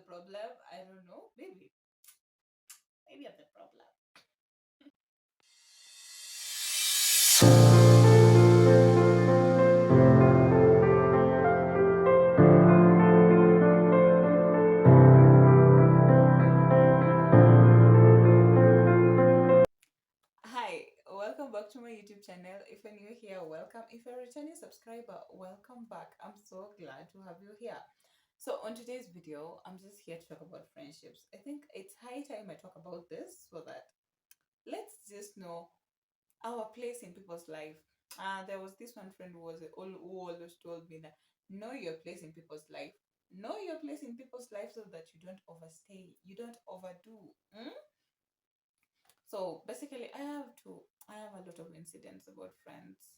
the problem. I don't know. Maybe I'm the problem. Hi, welcome back to my YouTube channel. If you're new here, welcome. If you're a returning subscriber, welcome back. I'm so glad to have you here. So, on today's video, I'm just here to talk about friendships. I think it's high time I talk about this so that let's just know our place in people's life. There was this one friend who always told me that know your place in people's life. Know your place in people's life so that you don't overstay, you don't overdo. So basically, I have a lot of incidents about friends,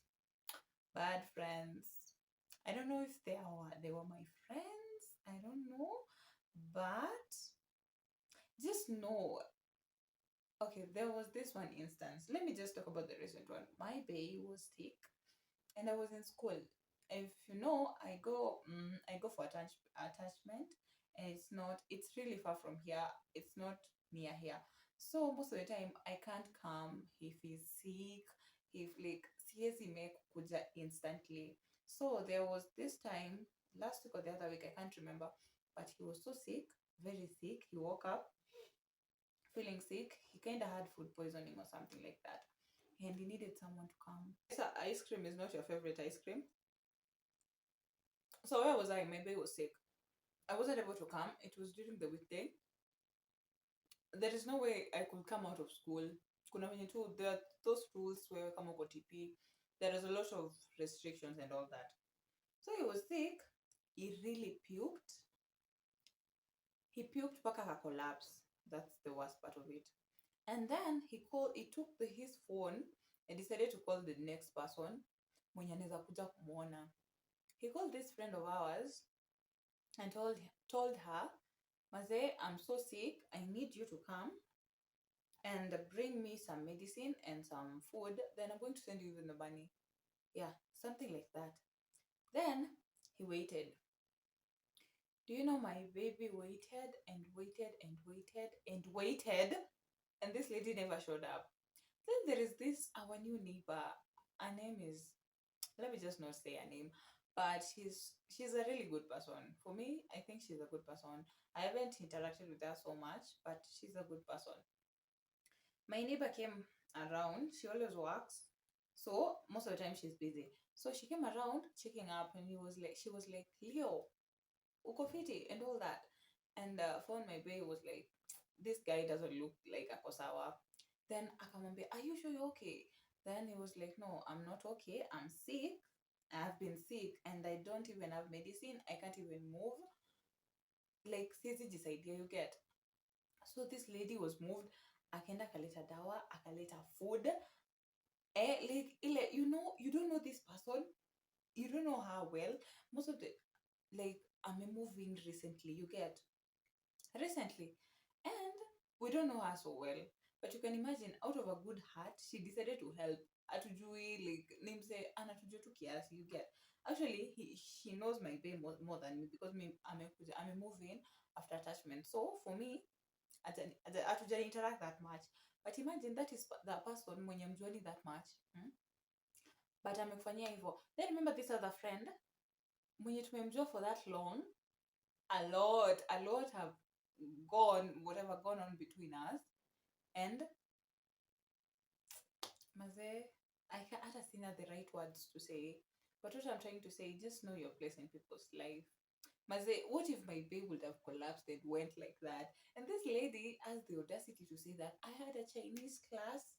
bad friends. I don't know if they were my friends. I don't know, but just know. Okay, there was this one instance. Let me just talk about the recent one. My baby was sick, and I was in school. If you know, I go for attachment, and it's really far from here. It's not near here. So most of the time I can't come if he's sick, if like siezi make kuja instantly. So there was this time last week or the other week, I can't remember, but he was so sick, very sick. He woke up feeling sick. He kind of had food poisoning or something like that, and he needed someone to come. So ice cream is not your favorite ice cream. So where was I? My baby was sick. I wasn't able to come. It was during the weekday. There is no way I could come out of school. Kuna venye tu, there are those rules where kama uko TP, there is a lot of restrictions and all that. So he was sick. He really puked. He puked mpaka collapse. That's the worst part of it. And then he took his phone and decided to call the next person mwenye anaweza kuja kumuona. He called this friend of ours and told her, Maze, I'm so sick. I need you to come and bring me some medicine and some food. Then I'm going to send you even the money. Yeah, something like that. Then he waited. Do you know my baby waited and waited and waited and waited, and this lady never showed up. Then there is this our new neighbor. Her name is, let me just not say her name, but she's a really good person. For me, I think she's a good person. I haven't interacted with her so much, but she's a good person. My neighbor came around. She always works, so most of the time she's busy. So she came around checking up, and she was like, Leo, uko fiti and all that. And phone my baby was like, this guy doesn't look like a kosawa. Then akamwambia, are you sure you're okay? Then he was like, no, I'm not okay. I'm sick. I've been sick and I don't even have medicine. I can't even move. Like, sizi jisaidia, you get. So this lady was moved. Akaenda akaleta dawa, akaleta food. Like, you don't know this person. You don't know her well. Most of the, like, I'm moving recently, you get. Recently. And we don't know her so well. But you can imagine, out of a good heart, she decided to help. Atujui, like, name say, anatujua tu kiasi, you get. Actually, she knows my babe more than me because I'm a moving after attachment. So for me, hatuja interact that much. But imagine that is the person mwenye mjuani that much. But amekufanyia hivyo. Then remember this other friend mwenye tumemjua for that long. A lot have gone on between us. And maze, I can't hata sina the right words to say. But what I'm trying to say, just know your place in people's life. Maze, what if my babe would have collapsed and went like that? And this lady has the audacity to say that I had a Chinese class.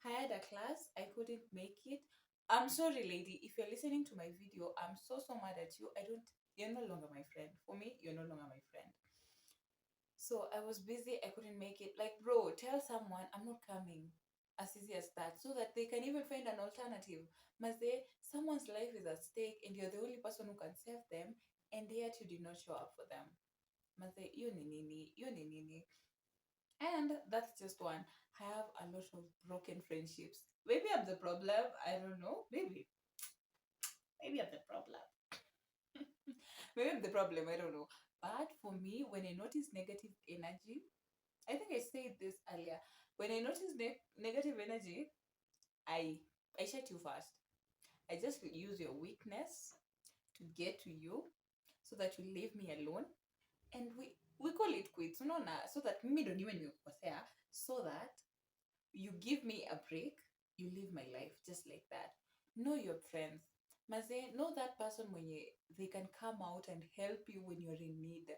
I had a class, I couldn't make it. I'm sorry, lady. If you're listening to my video, I'm so mad at you. You're no longer my friend. For me, you're no longer my friend. So I was busy, I couldn't make it. Like, bro, tell someone I'm not coming. As easy as that. So that they can even find an alternative. Maze, someone's life is at stake and you're the only person who can save them, and yet you did not show up for them. Maze, you ni nini. And that's just one. I have a lot of broken friendships. Maybe I'm the problem. I don't know. Maybe I'm the problem. Maybe I'm the problem. I don't know. But for me, when I notice negative energy, I think I said this earlier. When I notice negative energy, I I shut you first. I just use your weakness to get to you so that you leave me alone. And we call it quits. No, na, so that mimi don't even nimekukosea, so that you give me a break, you live my life just like that. Know your friends. Maze, know that person when they can come out and help you when you're in need,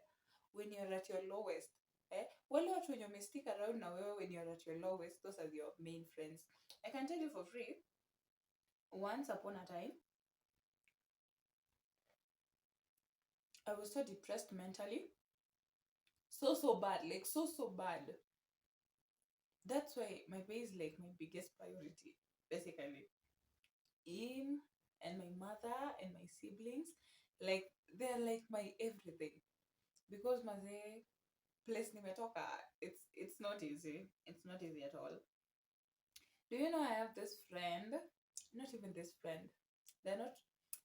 when you're at your lowest. Wale watu wenye stick around na wewe when you're at your lowest, those are your main friends. I can tell you for free, once upon a time, I was so depressed mentally, so bad, like so bad. That's why my pay is like my biggest priority, basically. Him and my mother and my siblings, like they're like my everything. Because maze, place nimetoka, it's not easy. It's not easy at all. Do you know I have this friend? Not even this friend. They're not.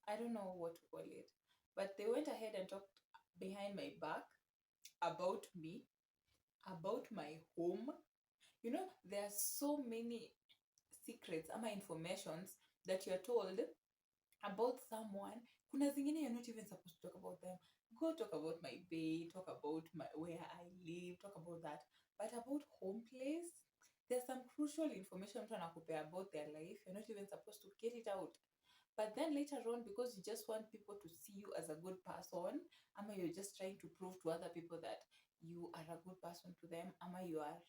I don't know what to call it, but they went ahead and talked behind my back about me, about my home. You know, there are so many secrets ama informations that you're told about someone. Kuna zingine you're not even supposed to talk about them. Go talk about my bay, talk about where I live, talk about that. But about home place, there's some crucial information mtu anakupea about their life. You're not even supposed to get it out. But then later on, because you just want people to see you as a good person, ama you're just trying to prove to other people that you are a good person to them, ama you are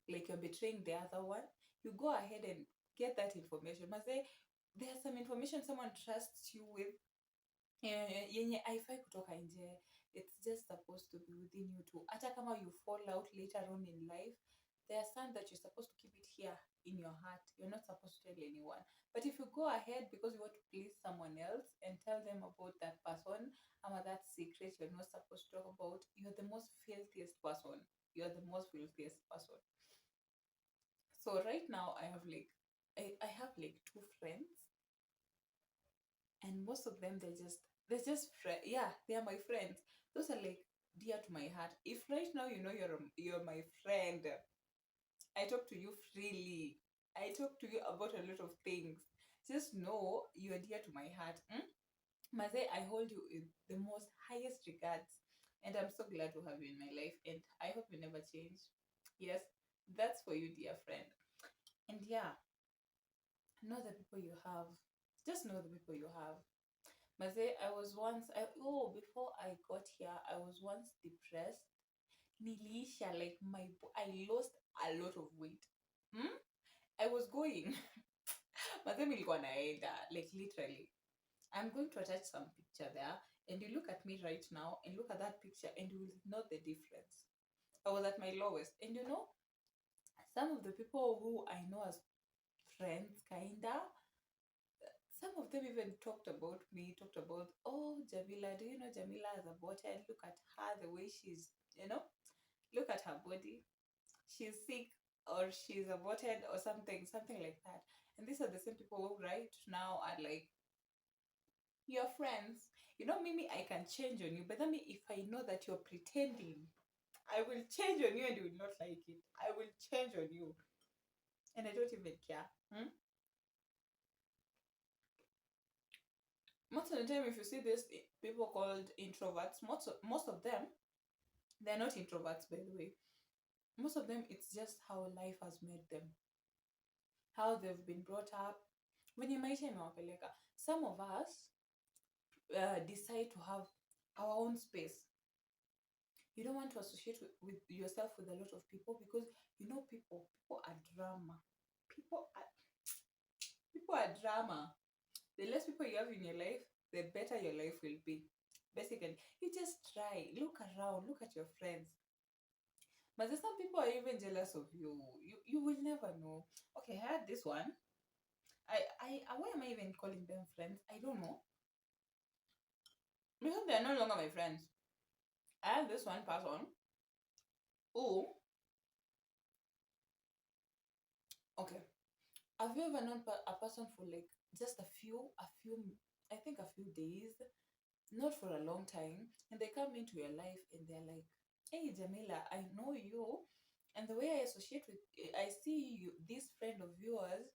like you're betraying the other one, you go ahead and get that information. Must say there's some information someone trusts you with, yenye haifai kutoka nje. It's just supposed to be within you too. Hata kama you fall out later on in life, there are some that you're supposed to keep it here in your heart. You're not supposed to tell anyone. But if you go ahead because you want to please someone else and tell them about that person, or that secret you're not supposed to talk about, you're the most filthiest person. You're the most filthiest person. So right now I have like I have like two friends, and most of them they're just yeah, they are my friends. Those are like dear to my heart. If right now you know you're my friend, I talk to you freely. I talk to you about a lot of things. Just know you're dear to my heart. Maze, I hold you in the most highest regards, and I'm so glad to have you in my life, and I hope you never change. Yes, that's for you, dear friend. And yeah, know the people you have. Just know the people you have. Maze, before I got here, I was once depressed. Nilisha, like I lost a lot of weight. Hmm? I was going. Maze, nilikuwa naenda, like literally. I'm going to attach some picture there, and you look at me right now, and look at that picture, and you will know the difference. I was at my lowest, and you know, some of the people who I know as friends, kinda, some of them even talked about me, talked about, oh, Jamila, do you know Jamila as a bottle? Look at her, the way she's, look at her body. She's sick or she's aborted or something like that. And these are the same people who right now are like your friends. You know, Mimi, I can change on you, but then if I know that you're pretending, I will change on you and you will not like it. I will change on you. And I don't even care. Most of the time, if you see these people called introverts, most of them, they're not introverts, by the way. Most of them, it's just how life has made them, how they've been brought up. When you might some of us decide to have our own space. You don't want to associate with yourself with a lot of people because you know people are drama. People are people are drama. The less people you have in your life, the better your life will be. Basically, you just try, look around, look at your friends. But there's some people are even jealous of you. You will never know. Okay, I had this one. Why am I even calling them friends? I don't know. Because they're no longer my friends. I had this one person who, okay, have you ever known a person for like just a few, I think a few days, not for a long time, and they come into your life and they're like, hey Jamila, I know you, and the way I associate with, I see you, this friend of yours,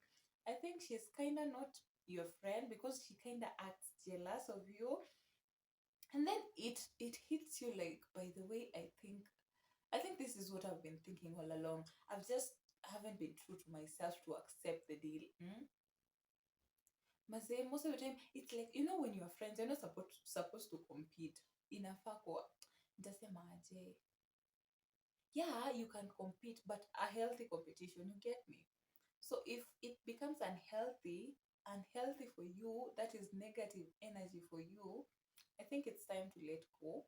I think she's kind of not your friend because she kind of acts jealous of you. And then it hits you like, by the way, I think this is what I've been thinking all along. I've just haven't been true to myself to accept the deal. Mazee, most of the time, it's like, when you're friends, you're not supposed to compete. Inafaa kwa, nitasemaje? Yeah, you can compete, but a healthy competition, you get me? So if it becomes unhealthy for you, that is negative energy for you, I think it's time to let go.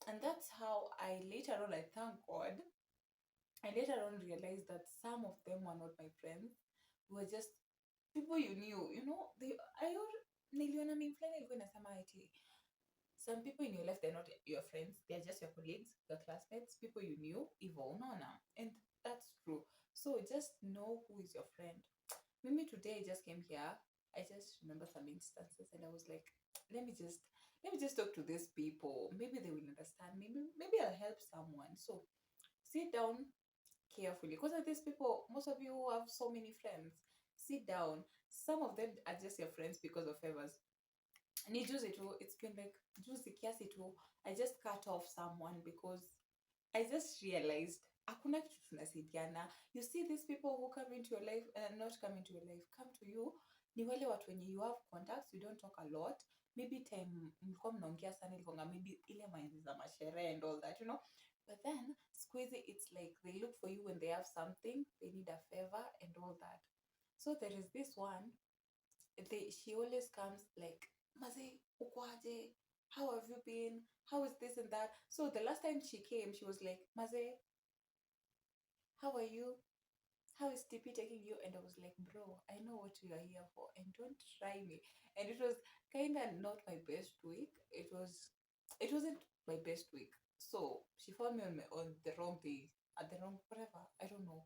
And that's how I thank God, I later on realized that some of them were not my friends, were just people you knew, they I niliona meme fulani ilikuwa inasema ati some people in your life, they're not your friends, they're just your colleagues, your classmates, people you knew hivyo, unaona, and that's true. So just know who is your friend. Maybe today I just came here, I just remember some instances and I was like, let me just talk to these people, maybe they will understand, maybe I'll help someone. So sit down carefully, because these people, most of you have so many friends. Sit down. Some of them are just your friends because of favors. Ni juzi tu, it's been like juzi kiasi tu, I just cut off someone because I just realized hakuna kitu tunasaidiana. You see these people who come into your life and not come into your life, come to you, ni wale watu wenye you have contacts, you don't talk a lot. Maybe time mlikuwa mnaongea sana ilikuwa maybe ile mind za masherehe and all that, But then squeezy, it's like they look for you when they have something, they need a favor and all that. So there is this one, she always comes like, Maze, ukwaje? How have you been? How is this and that? So the last time she came, she was like, Maze, how are you? How is TP taking you? And I was like, bro, I know what you are here for, and don't try me. And it was kind of not my best week. It wasn't my best week. So she found me on the wrong day, at the wrong whatever. I don't know.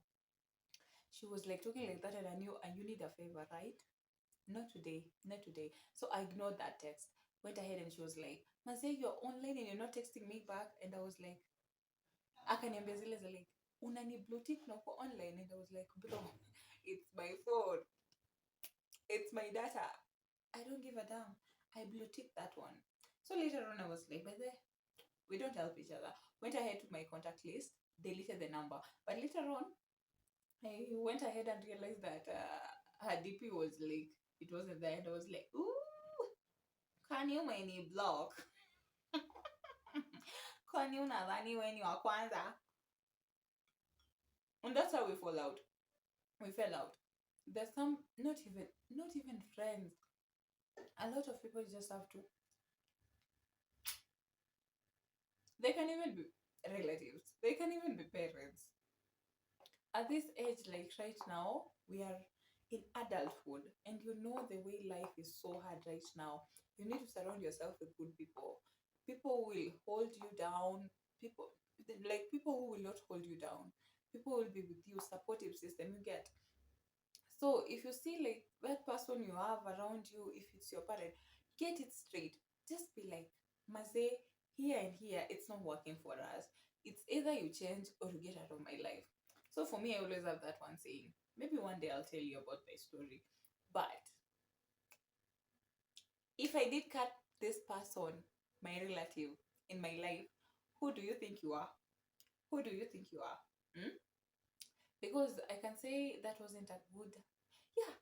She was like talking like that, and I knew, and you need a favor, right? Not today, not today. So I ignored that text. Went ahead and she was like, Maze, you're online and you're not texting me back. And I was like, akaniambia zile za like, unani blue tick na uko online. And I was like, bro, it's my phone. It's my data. I don't give a damn. I blue tick that one. So later on, I was like, but we don't help each other. Went ahead to my contact list, deleted the number. But later on, I went ahead and realized that her DP was like, it wasn't there. And I was like, ooh, can you many block? Kwani unadhani wewe ni wa kwanza? And that's how we fall out. We fell out. There's some not even friends. A lot of people just have to. They can even be relatives. They can even be parents. At this age, like right now, we are in adulthood, and you know the way life is so hard right now. You need to surround yourself with good people. People will hold you down. People who will not hold you down. People will be with you, supportive system you get. So if you see like that person you have around you, if it's your parent, get it straight. Just be like, Maze, here and here, it's not working for us. It's either you change or you get out of my life. So for me, I always have that one saying. Maybe one day I'll tell you about my story. But if I did cut this person, my relative, in my life, who do you think you are? Who do you think you are? Hmm? Because I can say that wasn't a good, yeah,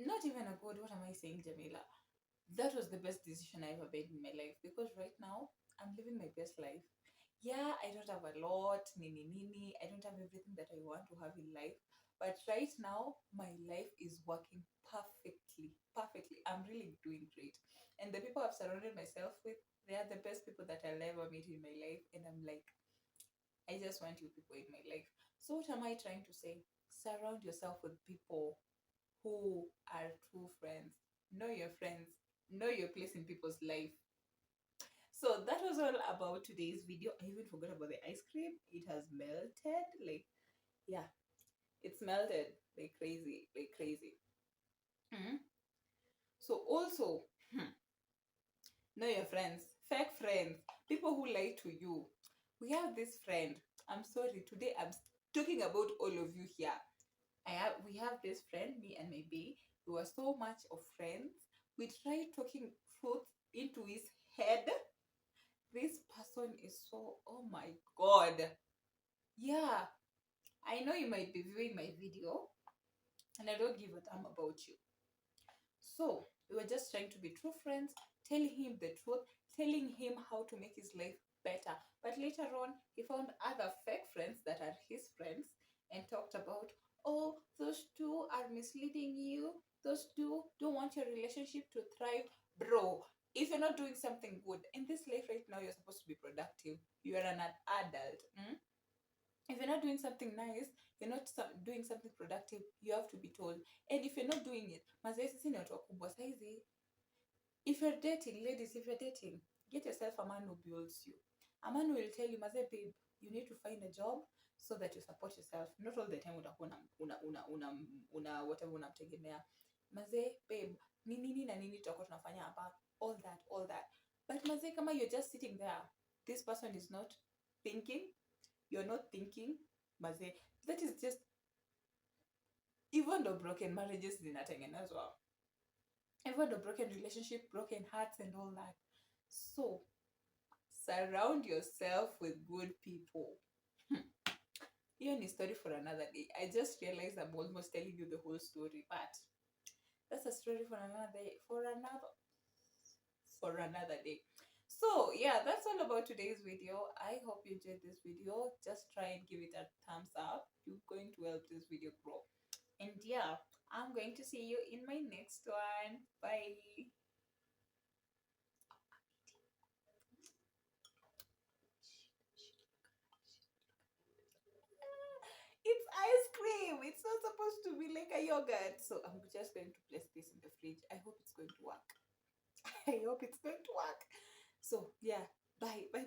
not even a good, what am I saying, Jamila? That was the best decision I ever made in my life, because right now I'm living my best life. Yeah, I don't have a lot, nini nini. I don't have everything that I want to have in life. But right now, my life is working perfectly. Perfectly. I'm really doing great. And the people I've surrounded myself with, they are the best people that I'll ever meet in my life. And I'm like, I just want you people in my life. So what am I trying to say? Surround yourself with people who are true friends. Know your friends. Know your place in people's life. So that was all about today's video. I even forgot about the ice cream. It has melted. Like, yeah, it's melted like crazy, like crazy. Mhm. So also, Know your friends, fake friends, people who lie to you. We have this friend. I'm sorry, today I'm talking about all of you here. We have this friend, me and my bae. We were so much of friends. We tried talking truth into his head. This person is so, oh my god. Yeah, I know you might be viewing my video and I don't give a damn about you. So we were just trying to be true friends, telling him the truth, telling him how to make his life better. But later on, he found other fake friends that are his friends and talked about, oh, those two are misleading you. Those two don't want your relationship to thrive. Bro, if you're not doing something good in this life right now, you're supposed to be productive. You are an adult. If you're not doing something nice, you're not doing something productive, you have to be told. And if you're not doing it, mazee sisi ni watu wakubwa saizi. If you're dating, ladies, if you're dating, get yourself a man who builds you. A man will tell you, mazee babe, you need to find a job so that you support yourself. Not all the time utakuwa una whatever unamtegemea. Mazee babe, ni nini na nini tutakuwa tunafanya hapa, all that. But mazee kama you're just sitting there, this person is not thinking, you're not thinking, mazee, that is just, even though broken marriages zinatengenezwa, even though broken relationship, broken hearts and all that. So surround yourself with good people. Hiyo ni story for another day. I just realized I'm almost telling you the whole story, but that's a story for another day, for another day. So yeah, that's all about today's video. I hope you enjoyed this video. Just try and give it a thumbs up. You're going to help this video grow. And yeah, I'm going to see you in my next one. Bye. It's ice cream. It's not supposed to be like a yogurt. So I'm just going to place this in the fridge. I hope it's going to work. I hope it's going to work. So yeah, bye. Bye.